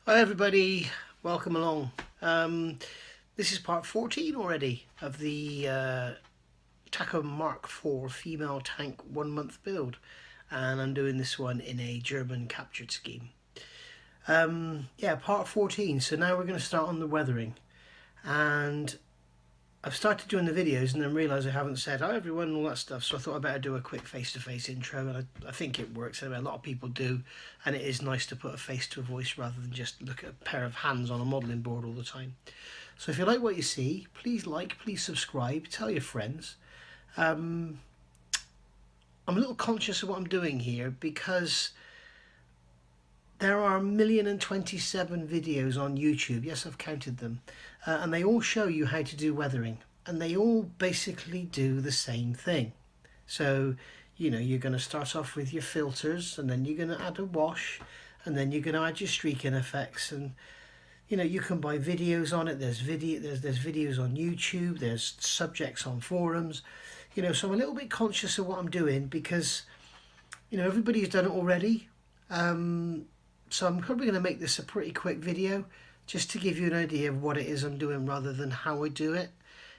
Hi everybody, welcome along. This is part 14 already of the Takom Mark IV female tank 1 month build, and I'm doing this one in a German captured scheme. Yeah, part 14, so now we're going to start on the weathering, and I've started doing the videos and then realised I haven't said hi everyone and all that stuff, so I thought I'd better do a quick face-to-face intro, and I think it works. Anyway, a lot of people do, and it is nice to put a face to a voice rather than just look at a pair of hands on a modelling board all the time. So if you like what you see, please like, please subscribe, tell your friends. I'm a little conscious of what I'm doing here because there are 1,027 videos on YouTube, yes, I've counted them, and they all show you how to do weathering, and they all basically do the same thing. So, you know, you're going to start off with your filters, and then you're going to add a wash, and then you're going to add your streaking effects, and you know, you can buy videos on it. There's videos on YouTube, there's subjects on forums, you know, so I'm a little bit conscious of what I'm doing because, you know, everybody's done it already. So I'm probably going to make this a pretty quick video just to give you an idea of what it is I'm doing rather than how I do it.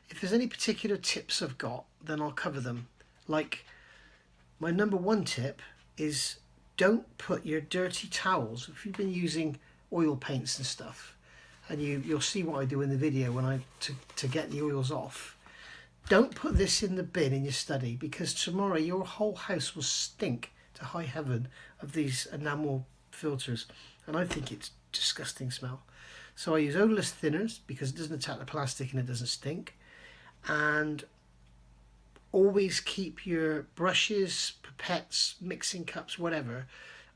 If there's any particular tips I've got, then I'll cover them. Like, my number one tip is don't put your dirty towels, if you've been using oil paints and stuff, and you'll see what I do in the video when to get the oils off. Don't put this in the bin in your study, because tomorrow your whole house will stink to high heaven of these enamel filters, and I think it's disgusting smell. So I use odorless thinners because it doesn't attack the plastic and it doesn't stink. And always keep your brushes, pipettes, mixing cups, whatever,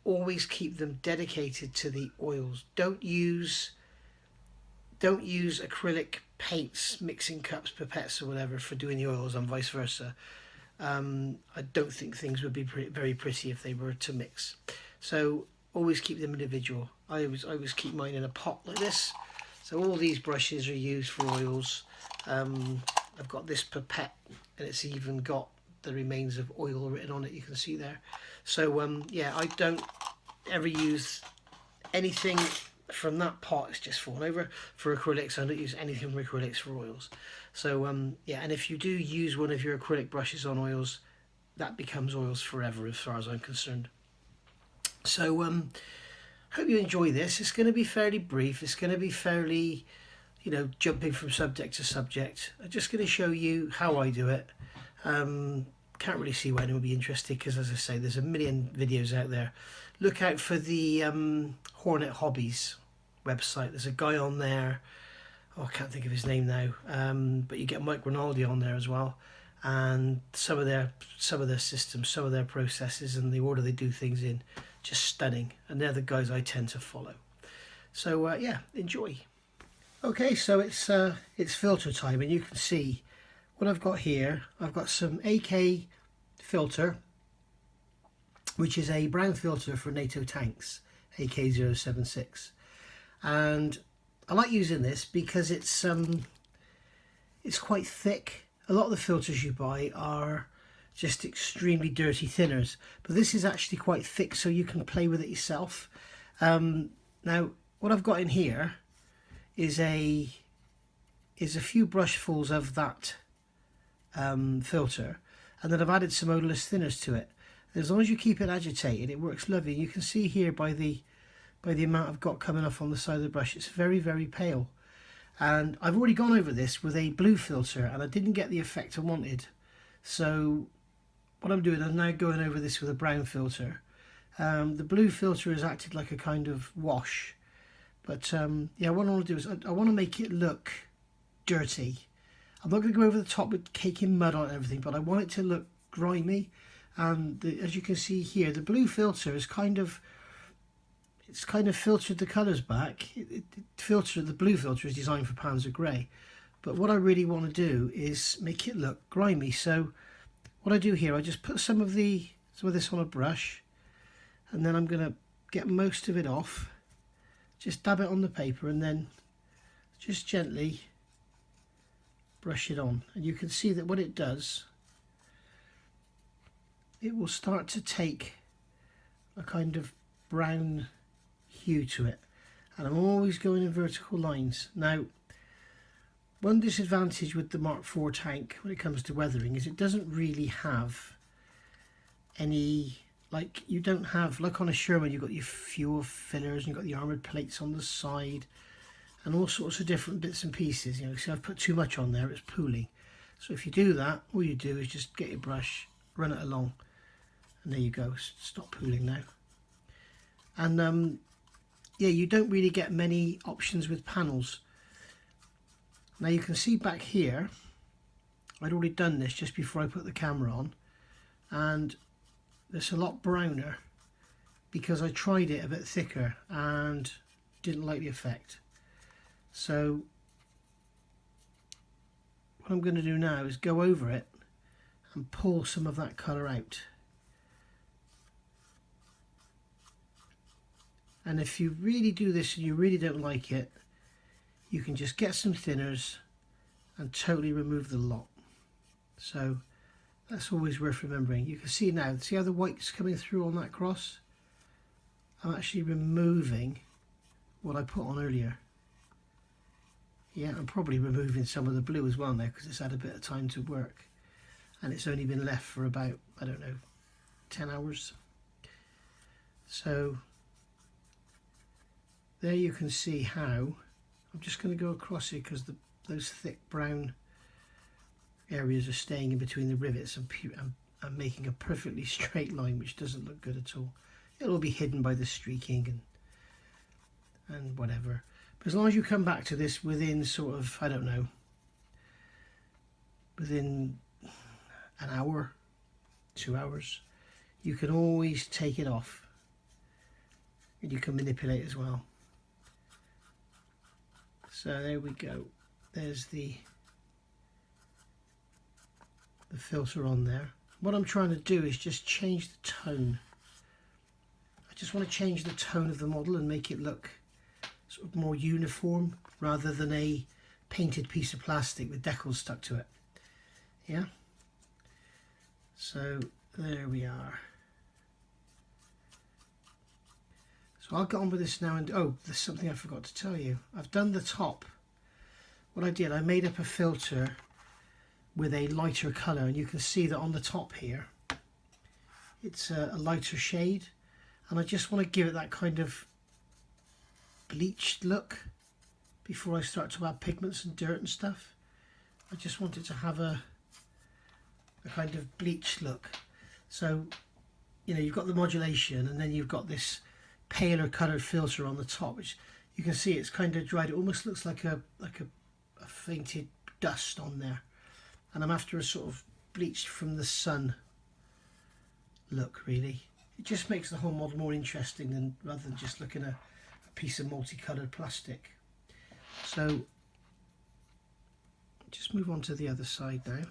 always keep them dedicated to the oils. Don't use acrylic paints, mixing cups, pipettes or whatever for doing the oils, and vice versa. I don't think things would be very pretty if they were to mix. So always keep them individual. I always keep mine in a pot like this. So all these brushes are used for oils. I've got this pipette, and it's even got the remains of oil written on it, you can see there. So yeah, I don't ever use anything from that pot. It's just fallen over. For acrylics, I don't use anything from acrylics for oils. So yeah, and if you do use one of your acrylic brushes on oils, that becomes oils forever as far as I'm concerned. So hope you enjoy this. It's going to be fairly brief. It's going to be fairly, you know, jumping from subject to subject. I'm just going to show you how I do it. Can't really see why anyone would be interested because, as I say, there's a million videos out there. Look out for the Hornet Hobbies website. There's a guy on there. Oh, I can't think of his name now. But you get Mike Rinaldi on there as well, and some of their systems, some of their processes, and the order they do things in, just stunning. And they're the guys I tend to follow. So yeah, enjoy. Okay, so it's filter time, and you can see what I've got here. I've got some AK filter, which is a brown filter for NATO tanks, AK-076, and I like using this because it's quite thick. A lot of the filters you buy are just extremely dirty thinners, but this is actually quite thick, so you can play with it yourself. Now, what I've got in here is a few brushfuls of that filter, and then I've added some odorless thinners to it. As long as you keep it agitated, it works lovely. You can see here by the amount I've got coming off on the side of the brush, it's very, very pale. And I've already gone over this with a blue filter, and I didn't get the effect I wanted. So what I'm doing, I'm now going over this with a brown filter. The blue filter has acted like a kind of wash, but yeah, what I want to do is I want to make it look dirty. I'm not going to go over the top with caking mud on everything, but I want it to look grimy. And as you can see here, the blue filter is kind of filtered the colours back. The blue filter is designed for pans of grey, but what I really want to do is make it look grimy. So what I do here, I just put some of this on a brush, and then I'm going to get most of it off. Just dab it on the paper, and then just gently brush it on, and you can see that what it does, it will start to take a kind of brown hue to it, and I'm always going in vertical lines. Now, one disadvantage with the Mark IV tank when it comes to weathering is it doesn't really have any, like, you don't have, like on a Sherman, you've got your fuel fillers and you've got the armoured plates on the side and all sorts of different bits and pieces. You know, see, I've put too much on there, it's pooling. So if you do that, all you do is just get your brush, run it along, and there you go, stop pooling now. And yeah, you don't really get many options with panels. Now you can see back here, I'd already done this just before I put the camera on, and it's a lot browner because I tried it a bit thicker and didn't like the effect. So what I'm going to do now is go over it and pull some of that colour out. And if you really do this and you really don't like it, you can just get some thinners and totally remove the lot. So that's always worth remembering. You can see now, see how the white's coming through on that cross? I'm actually removing what I put on earlier. Yeah, I'm probably removing some of the blue as well now because it's had a bit of time to work. And it's only been left for about, I don't know, 10 hours. So there you can see how, I'm just going to go across here because those thick brown areas are staying in between the rivets and I'm making a perfectly straight line which doesn't look good at all. It'll be hidden by the streaking and whatever. But as long as you come back to this within sort of, I don't know, within an hour, 2 hours, you can always take it off and you can manipulate as well. So there we go, there's the filter on there. What I'm trying to do is just change the tone. I just want to change the tone of the model and make it look sort of more uniform rather than a painted piece of plastic with decals stuck to it. Yeah, so there we are. So I'll get on with this now. And oh, there's something I forgot to tell you. I've done the top. What I did, I made up a filter with a lighter colour, and you can see that on the top here it's a lighter shade, and I just want to give it that kind of bleached look before I start to add pigments and dirt and stuff. I just want it to have a kind of bleached look. So, you know, you've got the modulation and then you've got this paler coloured filter on the top, which you can see it's kind of dried. It almost looks like a fainted dust on there, and I'm after a sort of bleached from the sun look. Really, it just makes the whole model more interesting than rather than just looking at a piece of multicoloured plastic. So just move on to the other side now,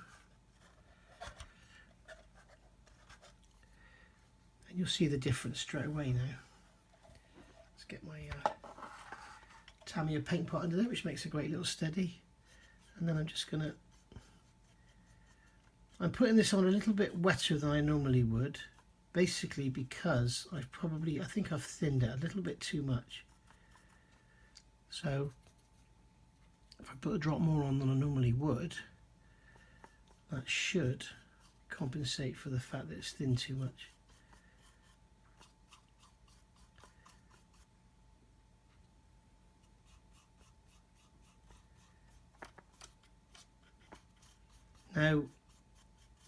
and you'll see the difference straight away now. Let's get my Tamiya paint pot under there, which makes a great little steady. And then I'm just going to, I'm putting this on a little bit wetter than I normally would, basically because I think I've thinned it a little bit too much. So if I put a drop more on than I normally would, that should compensate for the fact that it's thinned too much. Now,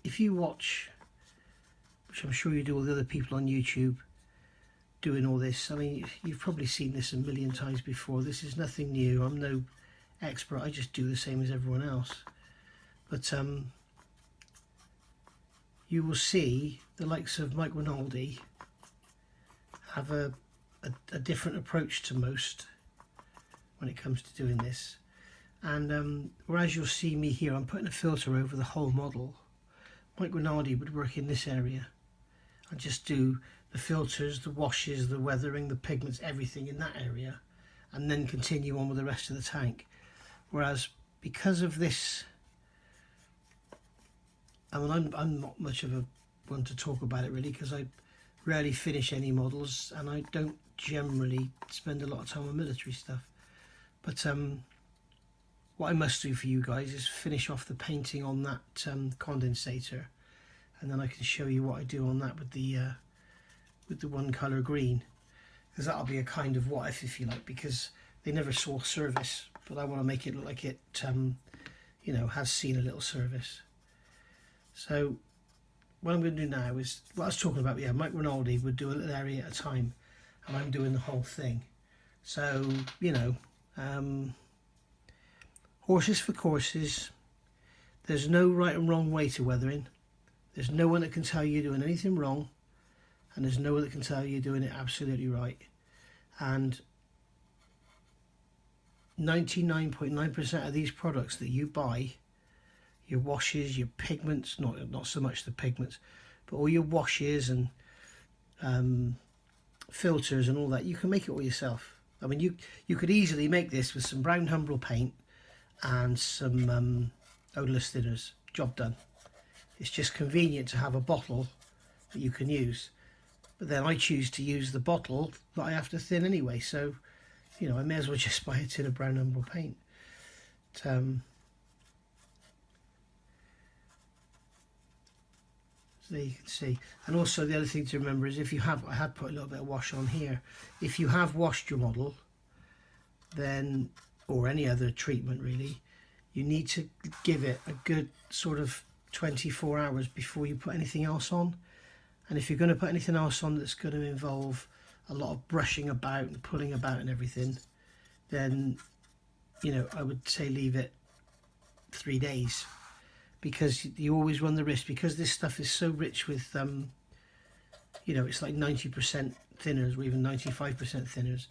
if you watch, which I'm sure you do, all the other people on YouTube doing all this, I mean, you've probably seen this a million times before. This is nothing new. I'm no expert. I just do the same as everyone else. But you will see the likes of Mike Rinaldi have a different approach to most when it comes to doing this. And whereas you'll see me here, I'm putting a filter over the whole model. Mike Rinaldi would work in this area and just do the filters, the washes, the weathering, the pigments, everything in that area, and then continue on with the rest of the tank. Whereas because of this, I mean, I'm not much of a one to talk about it really, because I rarely finish any models and I don't generally spend a lot of time on military stuff. But what I must do for you guys is finish off the painting on that condensator, and then I can show you what I do on that with the one colour green, because that'll be a kind of what if you like, because they never saw service, but I want to make it look like it you know, has seen a little service. So what I'm going to do now is what I was talking about. Yeah, Mike Rinaldi would do a little area at a time, and I'm doing the whole thing. So, you know, horses for courses. There's no right and wrong way to weathering. There's no one that can tell you you're doing anything wrong, and there's no one that can tell you you're doing it absolutely right. And 99.9% of these products that you buy, your washes, your pigments, not so much the pigments, but all your washes and filters and all that, you can make it all yourself. I mean, you could easily make this with some brown Humbrol paint and some odourless thinners. Job done. It's just convenient to have a bottle that you can use, but then I choose to use the bottle that I have to thin anyway, so you know, I may as well just buy a tin of brown Humbrol paint. So there you can see. And also the other thing to remember is, if you have, I had put a little bit of wash on here, if you have washed your model, then, or any other treatment really, you need to give it a good sort of 24 hours before you put anything else on. And if you're going to put anything else on that's going to involve a lot of brushing about and pulling about and everything, then, you know, I would say leave it 3 days, because you always run the risk, because this stuff is so rich with you know, it's like 90% thinners or even 95% thinners.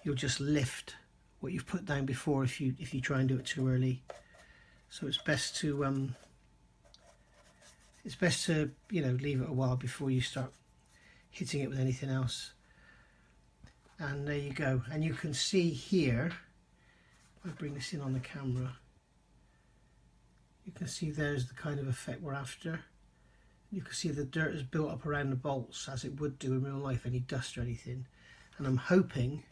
You'll just lift what you've put down before if you try and do it too early. So it's best to you know, leave it a while before you start hitting it with anything else. And there you go. And you can see here, if I bring this in on the camera, you can see there's the kind of effect we're after. You can see the dirt is built up around the bolts, as it would do in real life, any dust or anything. And I'm hoping,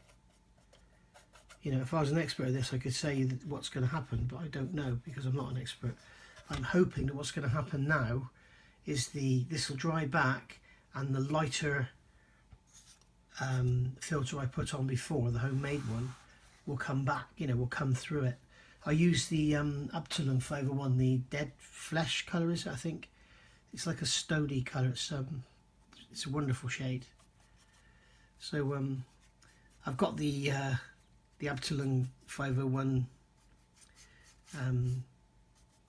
you know, if I was an expert at this, I could say what's going to happen, but I don't know, because I'm not an expert. I'm hoping that what's going to happen now is this will dry back, and the lighter filter I put on before, the homemade one, will come back, you know, will come through it. I use the Upsilon 501, the dead flesh colour is it, I think. It's like a stony colour. It's a wonderful shade. So I've got the Upsilon 501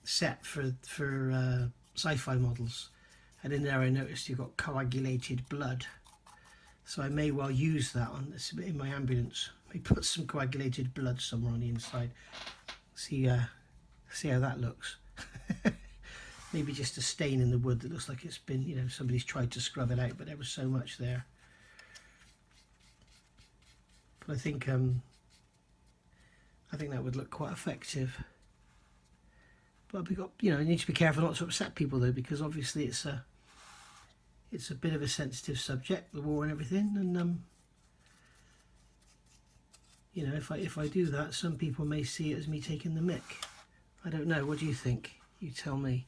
set for sci-fi models, and in there I noticed you've got coagulated blood, so I may well use that on this in my ambulance. I may put some coagulated blood somewhere on the inside. See how that looks. Maybe just a stain in the wood that looks like it's been, you know, somebody's tried to scrub it out, but there was so much there. But I think that would look quite effective. But we got, you know, you need to be careful not to upset people though, because obviously it's a bit of a sensitive subject, the war and everything, and you know, if I do that, some people may see it as me taking the mick. I don't know. What do you think? You tell me.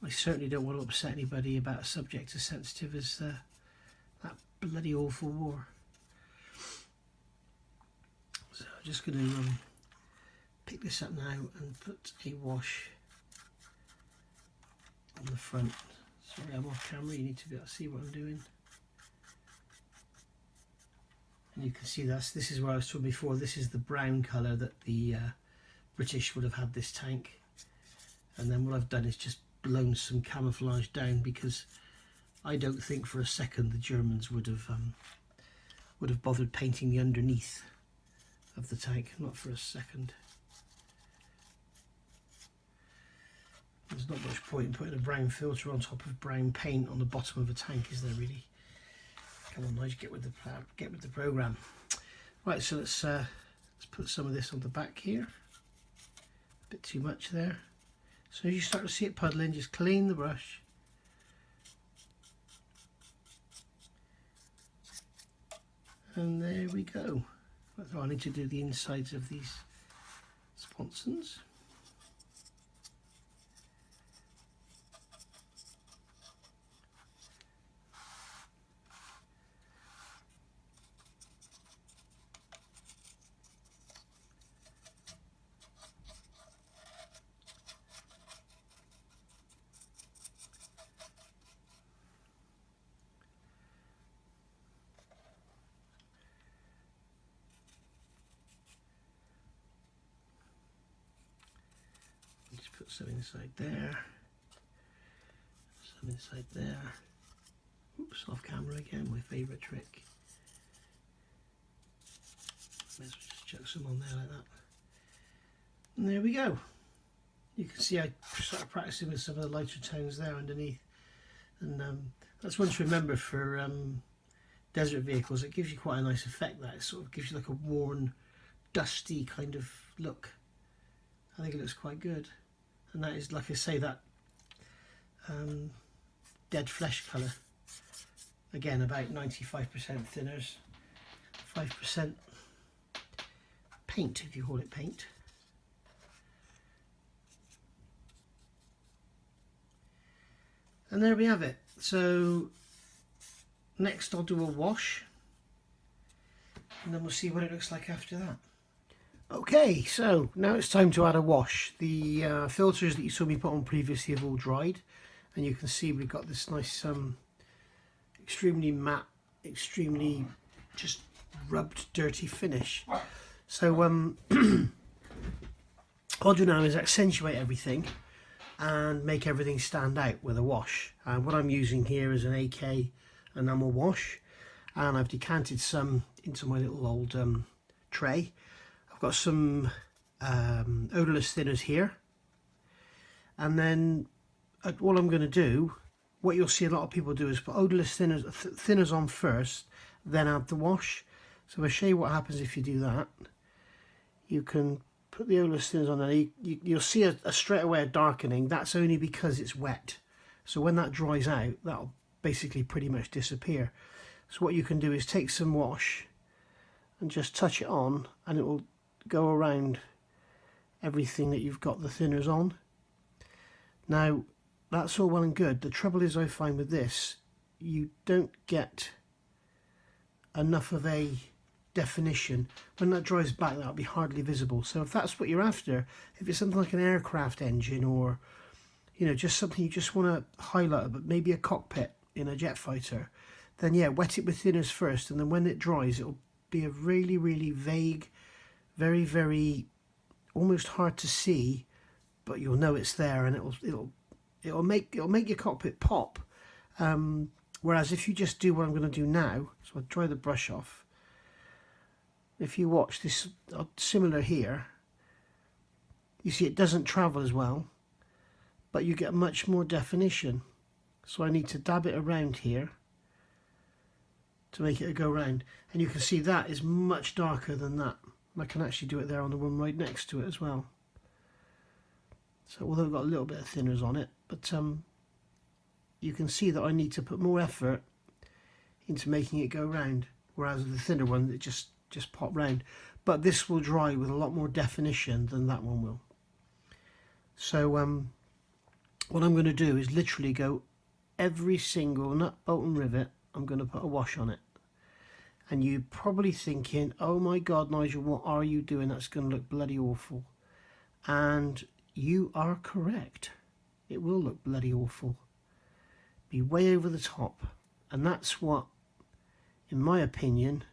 I certainly don't want to upset anybody about a subject as sensitive as that bloody awful war. So I'm just going to pick this up now and put a wash on the front. Sorry, I'm off camera. You need to be able to see what I'm doing. And you can see this is where I was talking before. This is the brown colour that the British would have had this tank. And then what I've done is just blown some camouflage down, because I don't think for a second the Germans would have bothered painting the underneath of the tank. Not for a second. There's not much point in putting a brown filter on top of brown paint on the bottom of a tank, is there really? Come on, Nigel, get with the program. Right, so let's put some of this on the back here. A bit too much there. So as you start to see it puddling, just clean the brush. And there we go. So I need to do the insides of these sponsons. Just put some inside there, some inside there. Oops, off camera again, my favourite trick. Might as well just chuck some on there like that. And there we go. You can see I started practicing with some of the lighter tones there underneath. And that's one to remember for desert vehicles. It gives you quite a nice effect. That it sort of gives you like a worn, dusty kind of look. I think it looks quite good. And that is, like I say, that dead flesh colour. Again, about 95% thinners, 5% paint, if you call it paint. And there we have it. So next I'll do a wash, and then we'll see what it looks like after that. Okay, so now it's time to add a wash. The filters that you saw me put on previously have all dried, and you can see we've got this nice extremely matte, extremely just rubbed dirty finish. So what I'll do now is accentuate everything and make everything stand out with a wash. And what I'm using here is an AK enamel wash, and I've decanted some into my little old tray. I've got some odourless thinners here, and then all I'm going to do, what you'll see a lot of people do, is put odourless thinners on first, then add the wash. So I'll show you what happens if you do that. You can put the odourless thinners on there. You'll see a straight away a darkening. That's only because it's wet. So when that dries out, that'll basically pretty much disappear. So what you can do is take some wash and just touch it on, and it will go around everything that you've got the thinners on. Now that's all well and good. The trouble is, I find with this, you don't get enough of a definition. When that dries back, that'll be hardly visible. So if that's what you're after, if it's something like an aircraft engine, or you know, just something you just want to highlight, but maybe a cockpit in a jet fighter, then yeah, wet it with thinners first, and then when it dries, it'll be a really, really vague, very, very almost hard to see, but you'll know it's there, and it'll make your cockpit pop. Whereas if you just do what I'm going to do now, so I'll dry the brush off. If you watch this, similar here, you see it doesn't travel as well, but you get much more definition. So I need to dab it around here to make it go round, and you can see that is much darker than that. I can actually do it there on the one right next to it as well. So although I've got a little bit of thinners on it, but you can see that I need to put more effort into making it go round, whereas with the thinner one, it just pop round. But this will dry with a lot more definition than that one will. So what I'm going to do is literally go every single nut, bolt and rivet. I'm going to put a wash on it. And you're probably thinking, oh my God, Nigel, what are you doing? That's going to look bloody awful. And you are correct. It will look bloody awful. Be way over the top. And that's what, in my opinion,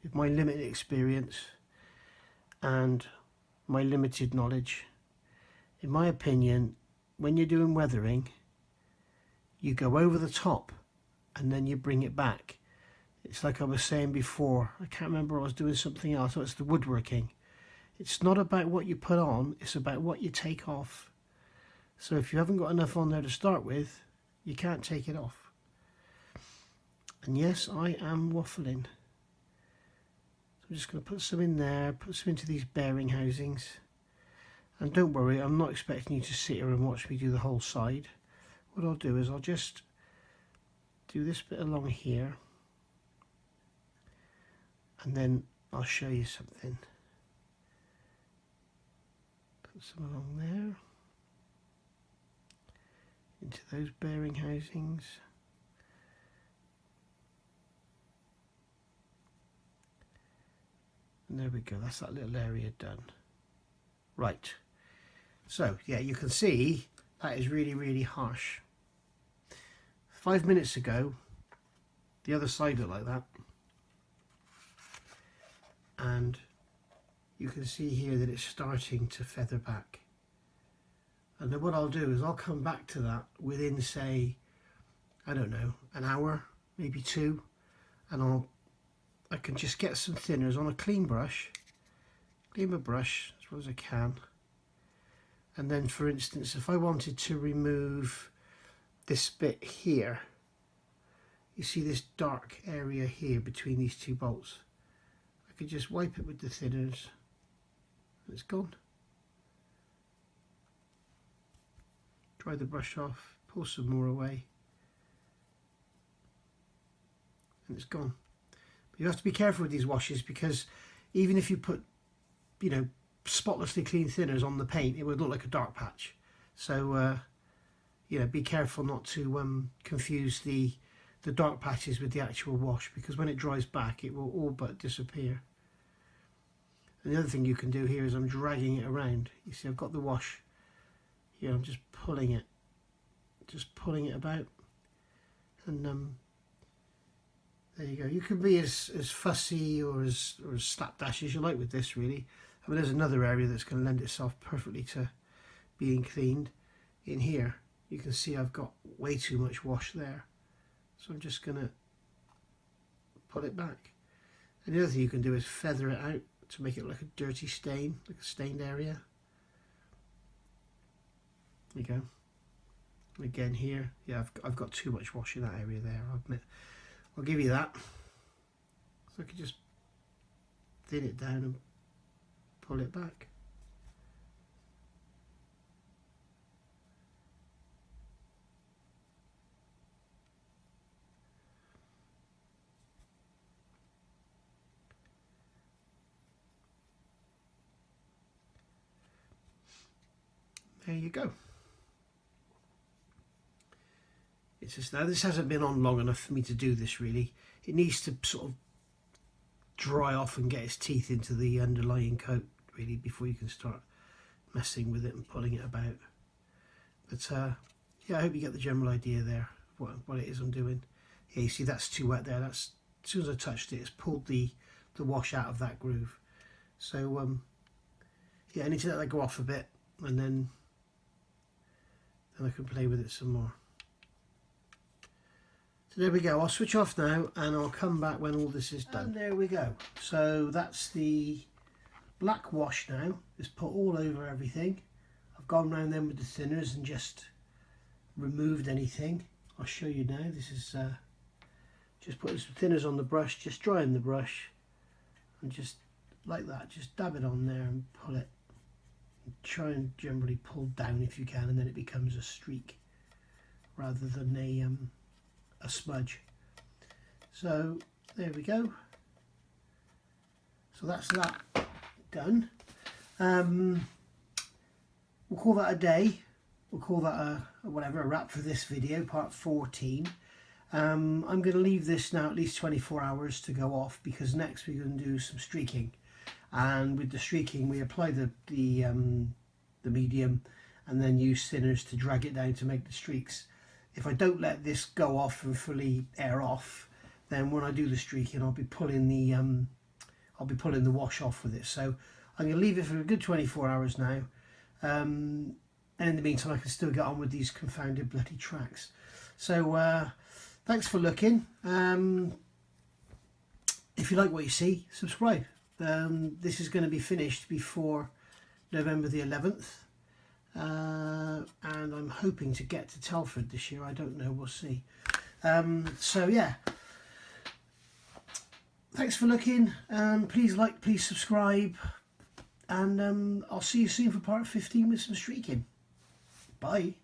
with my limited experience and my limited knowledge, in my opinion, when you're doing weathering, you go over the top and then you bring it back. It's like I was saying before, I can't remember, I was doing something else. So it's the woodworking. It's not about what you put on, it's about what you take off. So if you haven't got enough on there to start with, you can't take it off. And yes, I am waffling. So I'm just going to put some in there, put some into these bearing housings. And don't worry, I'm not expecting you to sit here and watch me do the whole side. What I'll do is I'll just do this bit along here. And then I'll show you something. Put some along there, into those bearing housings. And there we go, that's that little area done. Right, so yeah, you can see that is really, really harsh. 5 minutes ago, the other side looked like that. And you can see here that it's starting to feather back. And then what I'll do is I'll come back to that within, say, I don't know, an hour, maybe 2, and I can just get some thinners on a clean brush, clean my brush as well as I can. And then, for instance, if I wanted to remove this bit here, you see this dark area here between these two bolts, I could just wipe it with the thinners and it's gone. Dry the brush off, pull some more away, and it's gone. But you have to be careful with these washes, because even if you put, you know, spotlessly clean thinners on the paint, it would look like a dark patch. So you know, be careful not to confuse the dark patches with the actual wash, because when it dries back it will all but disappear. And the other thing you can do here is I'm dragging it around. You see I've got the wash here, I'm just pulling it about, and there you go. You can be as fussy or as slapdash as you like with this, really. I mean, there's another area that's going to lend itself perfectly to being cleaned. In here you can see I've got way too much wash there, so I'm just going to pull it back. And the other thing you can do is feather it out to make it like a dirty stain, like a stained area. There you go. And again here, yeah, I've got too much wash in that area there, I'll admit. I'll give you that. So I can just thin it down and pull it back. There you go. It's just, now this hasn't been on long enough for me to do this really. It needs to sort of dry off and get its teeth into the underlying coat really before you can start messing with it and pulling it about. But yeah, I hope you get the general idea there of what it is I'm doing. Yeah, you see that's too wet there. That's, as soon as I touched it, it's pulled the wash out of that groove. So yeah, I need to let that go off a bit, and then I can play with it some more. So there we go, I'll switch off now and I'll come back when all this is done. And there we go. So that's the black wash now. It's put all over everything. I've gone round them with the thinners and just removed anything. I'll show you now. This is just putting some thinners on the brush, just drying the brush, and just like that, just dab it on there and pull it. And try and generally pull down if you can, and then it becomes a streak rather than a smudge. So there we go. So that's that done. We'll call that a day. We'll call that a wrap for this video, part 14. I'm going to leave this now at least 24 hours to go off, because next we're going to do some streaking, and with the streaking we apply the medium and then use thinners to drag it down to make the streaks. If I don't let this go off and fully air off, then when I do the streaking I'll be pulling the wash off with it. So I'm going to leave it for a good 24 hours now, and in the meantime I can still get on with these confounded bloody tracks. So thanks for looking. If you like what you see, subscribe. This is going to be finished before November the 11th. And I'm hoping to get to Telford this year. I don't know, we'll see. So yeah, thanks for looking. Please like, please subscribe, and I'll see you soon for part 15 with some streaking. Bye.